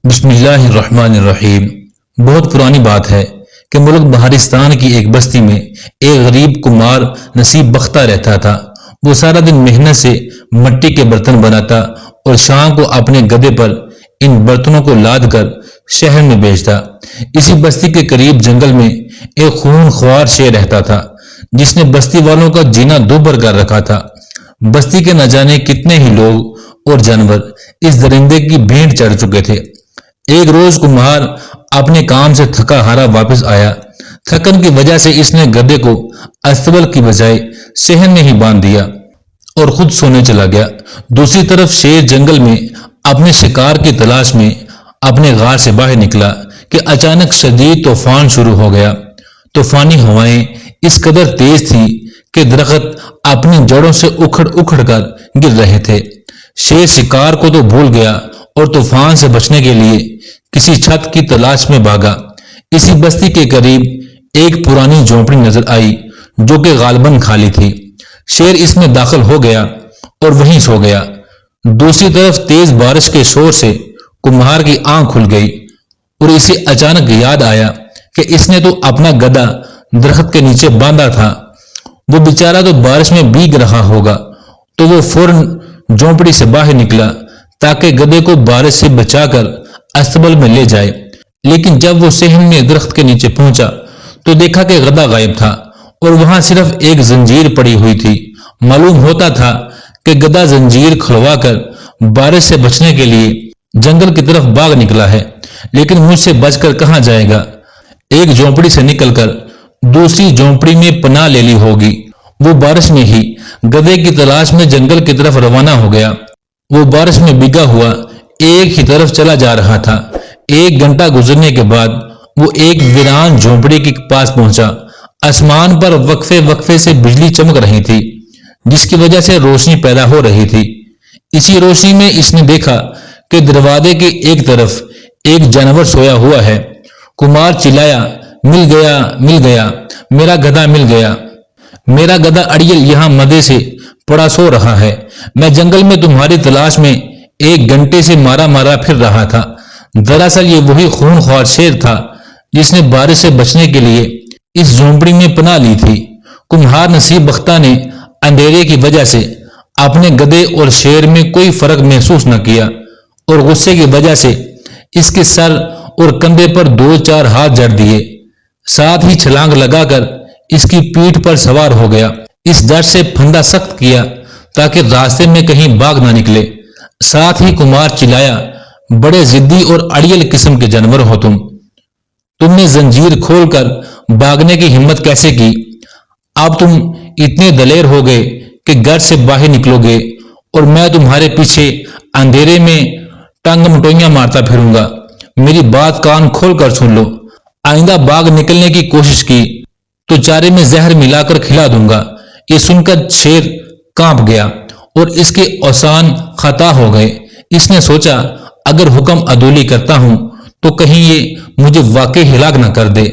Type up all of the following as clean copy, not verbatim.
بسم اللہ الرحمن الرحیم۔ بہت پرانی بات ہے کہ ملک بہارستان کی ایک بستی میں ایک غریب کمار نصیب بختہ رہتا تھا۔ وہ سارا دن محنت سے مٹی کے برتن بناتا اور شام کو اپنے گدھے پر ان برتنوں کو لاد کر شہر میں بیچتا۔ اسی بستی کے قریب جنگل میں ایک خون خوار شیر رہتا تھا جس نے بستی والوں کا جینا دوبھر کر رکھا تھا۔ بستی کے نہ جانے کتنے ہی لوگ اور جانور اس درندے کی بھینٹ چڑھ چکے تھے۔ ایک روز کمہار اپنے کام سے تھکا ہارا واپس آیا۔ تھکن کی وجہ سے اس نے گدھے کو استبل کی بجائے صحن میں ہی باندھ دیا اور خود سونے چلا گیا۔ دوسری طرف شیر جنگل میں اپنے شکار کی تلاش میں اپنے غار سے باہر نکلا کہ اچانک شدید طوفان شروع ہو گیا۔ طوفانی ہوائیں اس قدر تیز تھی کہ درخت اپنی جڑوں سے اکھڑ اکھڑ کر گر رہے تھے۔ شیر شکار کو تو بھول گیا اور طوفان سے بچنے کے لیے کسی چھت کی تلاش میں بھاگا۔ اسی بستی کے قریب ایک پرانی جھونپڑی نظر آئی جو کہ غالباً خالی تھی۔ شیر اس میں داخل ہو گیا اور وہیں سو گیا۔ دوسری طرف تیز بارش کے شور سے کمہار کی آنکھ کھل گئی اور اسے اچانک یاد آیا کہ اس نے تو اپنا گدھا درخت کے نیچے باندھا تھا۔ وہ بیچارہ تو بارش میں بھیگ رہا ہوگا، تو وہ فوراً جھونپڑی سے باہر نکلا تاکہ گدھے کو بارش سے بچا کر استبل میں لے جائے۔ لیکن جب وہ صحن میں درخت کے نیچے پہنچا تو دیکھا کہ گدھا غائب تھا اور وہاں صرف ایک زنجیر پڑی ہوئی تھی۔ معلوم ہوتا تھا کہ گدھا زنجیر کھلوا کر بارش سے بچنے کے لیے جنگل کی طرف بھاگ نکلا ہے، لیکن مجھ سے بچ کر کہاں جائے گا؟ ایک جھونپڑی سے نکل کر دوسری جھونپڑی میں پناہ لے لی ہوگی۔ وہ بارش میں ہی گدھے کی تلاش میں جنگل کی طرف روانہ ہو گیا۔ وہ بارش میں بھیگا ہوا ایک ہی طرف چلا جا رہا تھا۔ ایک گھنٹہ گزرنے کے بعد وہ ایک ویران جھونپڑی کے پاس پہنچا۔ آسمان پر وقفے وقفے سے بجلی چمک رہی تھی جس کی وجہ سے روشنی پیدا ہو رہی تھی۔ اسی روشنی میں اس نے دیکھا کہ دروازے کے ایک طرف ایک جانور سویا ہوا ہے۔ کمار چلایا، مل گیا، مل گیا، میرا گدھا مل گیا۔ میرا گدھا اڑیل یہاں مدے سے پڑا سو رہا ہے۔ میں جنگل میں تمہاری تلاش میں ایک گھنٹے سے مارا مارا پھر رہا تھا۔ دراصل یہ وہی خون خوار شیر تھا جس نے بارش سے بچنے کے لیے اس جھونپڑی میں پناہ لی تھی۔ کمہار نصیب بختہ نے اندھیرے کی وجہ سے اپنے گدھے اور شیر میں کوئی فرق محسوس نہ کیا اور غصے کی وجہ سے اس کے سر اور کندھے پر دو چار ہاتھ جڑ دیے، ساتھ ہی چھلانگ لگا کر اس کی پیٹھ پر سوار ہو گیا۔ اس ڈر سے پھندا سخت کیا تاکہ راستے میں کہیں باغ نہ نکلے۔ ساتھ ہی کمار چلایا، بڑے ضدی اور اڑیل قسم کے جانور ہو تم نے زنجیر کھول کر بھاگنے کی ہمت کیسے کی؟ اب تم اتنے دلیر ہو گئے کہ گھر سے باہر نکلو گے اور میں تمہارے پیچھے اندھیرے میں ٹانگ مٹوئیاں مارتا پھروں گا۔ میری بات کان کھول کر سن لو، آئندہ باغ نکلنے کی کوشش کی تو چارے میں زہر ملا کر کھلا دوں گا۔ یہ سن کر شیر کانپ گیا اور اس کے اوسان خطا ہو گئے۔ اس نے سوچا اگر حکم عدولی کرتا ہوں تو کہیں یہ مجھے واقعی ہلاک نہ کر دے،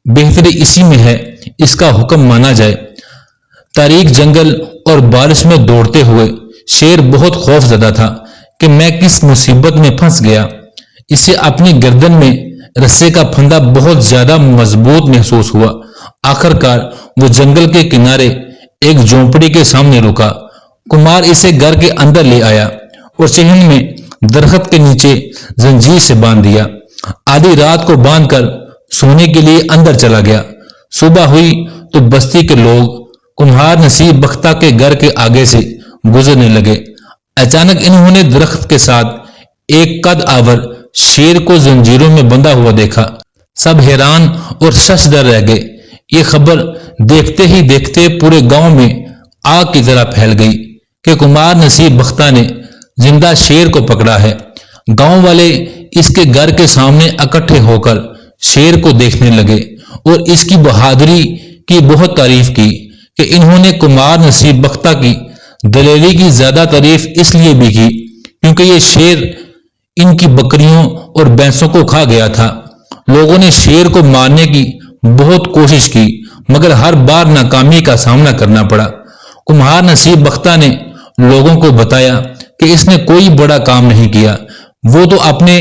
بہتری اسی میں ہے اس کا حکم مانا جائے۔ تاریک جنگل اور بارش میں دوڑتے ہوئے شیر بہت خوف زدہ تھا کہ میں کس مصیبت میں پھنس گیا۔ اسے اپنی گردن میں رسے کا پھندا بہت زیادہ مضبوط محسوس ہوا۔ آخر کار وہ جنگل کے کنارے ایک جھونپڑی کے سامنے رکا۔ کمار اسے گھر کے اندر لے آیا اور صحن میں درخت کے نیچے زنجیر سے باندھ دیا۔ آدھی رات کو باندھ کر سونے کے لیے اندر چلا گیا۔ صبح ہوئی تو بستی کے لوگ کمہار نصیب بختہ کے گھر کے آگے سے گزرنے لگے۔ اچانک انہوں نے درخت کے ساتھ ایک قد آور شیر کو زنجیروں میں بندھا ہوا دیکھا۔ سب حیران اور ششدر رہ گئے۔ یہ خبر دیکھتے ہی دیکھتے پورے گاؤں میں آگ کی طرح پھیل گئی کہ کمار نصیب بختہ نے زندہ شیر کو پکڑا ہے۔ گاؤں والے اس کے گھر کے سامنے اکٹھے ہو کر شیر کو دیکھنے لگے اور اس کی بہادری کی بہت تعریف کی کہ انہوں نے کمار نصیب بختہ کی دلیری کی زیادہ تعریف اس لیے بھی کی کیونکہ یہ شیر ان کی بکریوں اور بھینسوں کو کھا گیا تھا۔ لوگوں نے شیر کو مارنے کی بہت کوشش کی مگر ہر بار ناکامی کا سامنا کرنا پڑا۔ کمہار نصیب بختہ نے لوگوں کو بتایا کہ اس نے کوئی بڑا کام نہیں کیا، وہ تو اپنے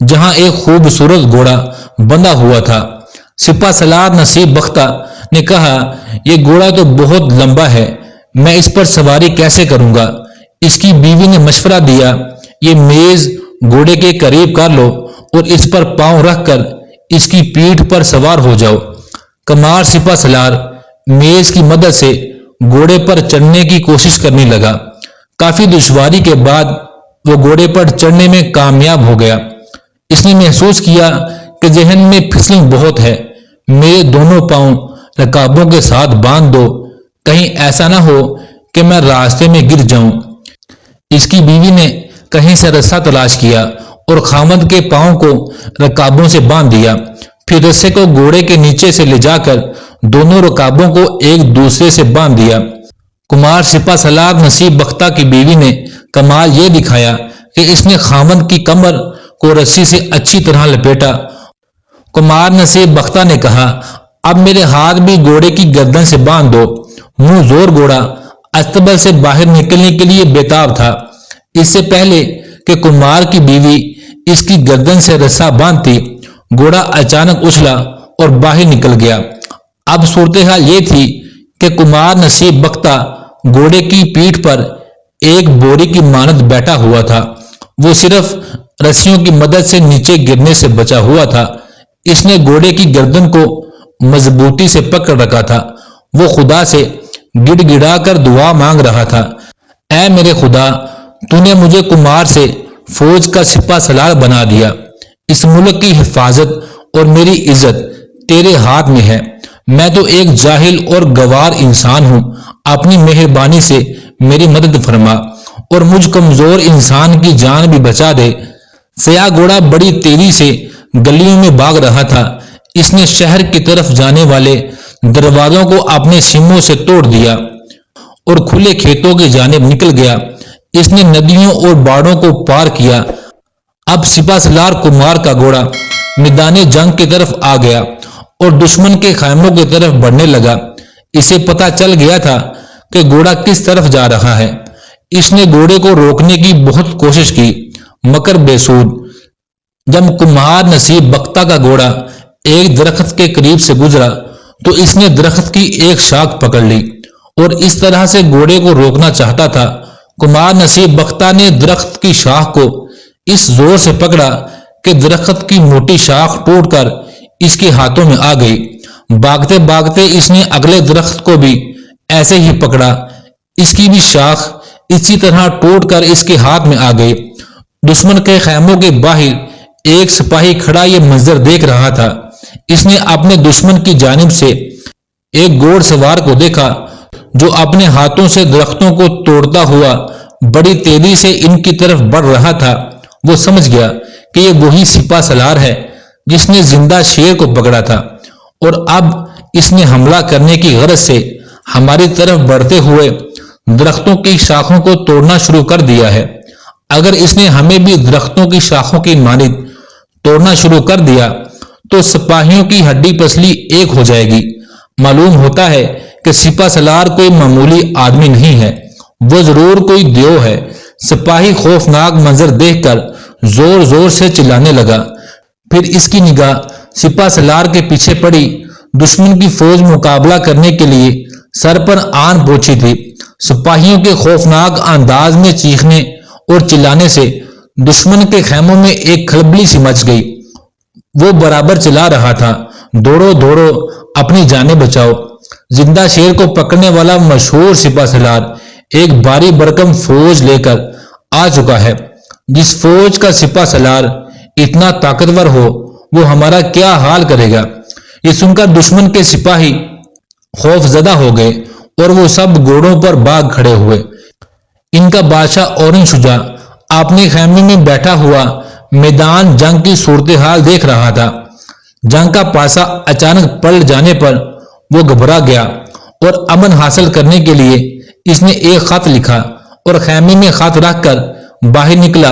جہاں ایک خوبصورت گھوڑا بندھا ہوا تھا۔ سپہ سالار نصیب بختہ نے کہا، یہ گھوڑا تو بہت لمبا ہے، میں اس پر سواری کیسے کروں گا؟ اس کی بیوی نے مشورہ دیا، یہ میز گھوڑے کے قریب کر لو اور اس پر پاؤں رکھ کر اس کی پیٹھ پر سوار ہو جاؤ۔ کمار سپہ سالار میز کی مدد سے گھوڑے پر چڑھنے کی کوشش کرنے لگا۔ کافی دشواری کے بعد وہ گھوڑے پر چڑھنے میں کامیاب ہو گیا۔ اس نے محسوس کیا کہ ذہن میں پھسلن بہت ہے، میرے دونوں پاؤں رکابوں کے ساتھ باندھ دو، کہیں ایسا نہ ہو کہ میں راستے میں گر جاؤں۔ اس کی بیوی نے کہیں سے رسہ تلاش کیا اور خاوند کے پاؤں کو رکابوں سے باندھ دیا، پھر رسے کو گھوڑے کے نیچے سے لے جا کر دونوں رکابوں کو ایک دوسرے سے باندھ دیا۔ کمار سپہ سالار نصیب بختہ کی بیوی نے کمال یہ دکھایا کہ اس نے خاوند کی کمر کو رسی سے اچھی طرح لپیٹا۔ کمار نصیب بختہ نے کہا، اب میرے ہاتھ بھی گھوڑے کی گردن سے باندھ دو۔ منہ زور گھوڑا استبل سے باہر نکلنے کے لیے بےتاب تھا۔ اس سے پہلے کہ کمار کی بیوی اس کی گردن سے رسا باندھتی، گھوڑا اچانک اچھلا اور باہر نکل گیا۔ اب صورتحال یہ تھی کہ کمار نصیب بختہ گھوڑے کی پیٹھ پر ایک بوری کی مانند بیٹھا ہوا تھا۔ وہ صرف رسیوں کی مدد سے نیچے گرنے سے بچا ہوا تھا۔ اس نے گھوڑے کی گردن کو مضبوطی سے پکڑ رکھا تھا۔ وہ خدا سے گڑ گڑا کر دعا مانگ رہا تھا، اے میرے خدا، تو نے مجھے کمار سے فوج کا سپہ سالار بنا دیا۔ اس ملک کی حفاظت اور میری عزت تیرے ہاتھ میں ہے۔ میں تو ایک جاہل اور گوار انسان ہوں، اپنی مہربانی سے میری مدد فرما اور مجھ کمزور انسان کی جان بھی بچا دے۔ سیاہ گھوڑا بڑی تیزی سے گلیوں میں بھاگ رہا تھا۔ اس نے شہر کی طرف جانے والے دروازوں کو اپنے سنگوں سے توڑ دیا اور کھلے کھیتوں کی جانب نکل گیا۔ اس نے ندیوں اور باڑوں کو پار کیا۔ اب سپہ سالار کمار کا گھوڑا میدان جنگ کی طرف آ گیا اور دشمن کے خیموں کی طرف بڑھنے لگا۔ اسے پتہ چل گیا تھا کہ گھوڑا کس طرف جا رہا ہے۔ اس نے گھوڑے کو روکنے کی بہت کوشش کی، مگر بے سود۔ جب کمار نصیب بختہ کا گھوڑا ایک درخت کے قریب سے گزرا تو اس نے درخت کی ایک شاخ پکڑ لی اور اس طرح سے گھوڑے کو روکنا چاہتا تھا۔ کمار نصیب بختہ نے درخت کی شاخ کو اس زور سے پکڑا کہ درخت کی موٹی شاخ ٹوٹ کر اس کے ہاتھوں میں آ گئی۔ بھاگتے بھاگتے اس نے اگلے درخت کو بھی ایسے ہی پکڑا، اس کی بھی شاخ اسی طرح ٹوٹ کر اس کے ہاتھ میں آ گئی۔ دشمن کے خیموں کے باہر ایک سپاہی کھڑا یہ منظر دیکھ رہا تھا۔ اس نے اپنے دشمن کی جانب سے ایک گھوڑ سوار کو دیکھا جو اپنے ہاتھوں سے درختوں کو توڑتا ہوا بڑی تیزی سے ان کی طرف بڑھ رہا تھا۔ وہ سمجھ گیا کہ یہ وہی سپہ سالار ہے جس نے زندہ شیر کو پکڑا تھا اور اب اس نے حملہ کرنے کی غرض سے ہماری طرف بڑھتے ہوئے درختوں کی شاخوں کو توڑنا شروع کر دیا ہے۔ اگر اس نے ہمیں بھی درختوں کی شاخوں کی مانند توڑنا شروع کر دیا تو سپاہیوں کی ہڈی پسلی ایک ہو جائے گی۔ معلوم ہوتا ہے کہ سپہ سالار کوئی معمولی آدمی نہیں ہے، وہ ضرور کوئی دیو ہے۔ سپاہی خوفناک منظر دیکھ کر زور زور سے چلانے لگا۔ پھر اس کی نگاہ سپہ سالار کے پیچھے پڑی۔ دشمن کی فوج مقابلہ کرنے کے لیے سر پر آن پہنچی تھی۔ سپاہیوں کے خوفناک انداز میں چیخنے اور چلانے سے دشمن کے خیموں میں ایک کھلبلی سی مچ گئی۔ وہ برابر چلا رہا تھا، دوڑو دوڑو، اپنی جانیں بچاؤ۔ زندہ شیر کو پکڑنے والا مشہور سپہ سالار ایک بھاری بھرکم فوج لے کر آ چکا ہے۔ جس فوج کا سپہ سالار اتنا طاقتور ہو وہ ہمارا کیا حال کرے گا؟ یہ سن کر دشمن کے سپاہی خوف زدہ ہو گئے اور وہ سب گھوڑوں پر بھاگ کھڑے ہوئے۔ ان کا بادشاہ اورنگ شجاع اپنے خیمے میں بیٹھا ہوا میدان جنگ کی صورتحال دیکھ رہا تھا۔ جنگ کا پاسا اچانک پلٹ جانے پر وہ گھبرا گیا اور امن حاصل کرنے کے لیے اس نے ایک خط لکھا اور خیمے میں خط رکھ کر باہر نکلا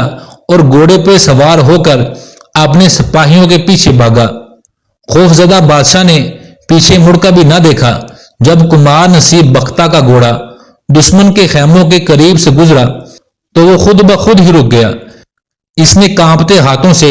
اور گھوڑے پہ سوار ہو کر اپنے سپاہیوں کے پیچھے بھاگا۔ خوفزدہ بادشاہ نے پیچھے مڑ کر بھی نہ دیکھا۔ جب کمار نصیب بختہ کا گھوڑا دشمن کے خیموں کے قریب سے گزرا تو وہ خود بخود ہی رک گیا۔ اس نے کانپتے ہاتھوں سے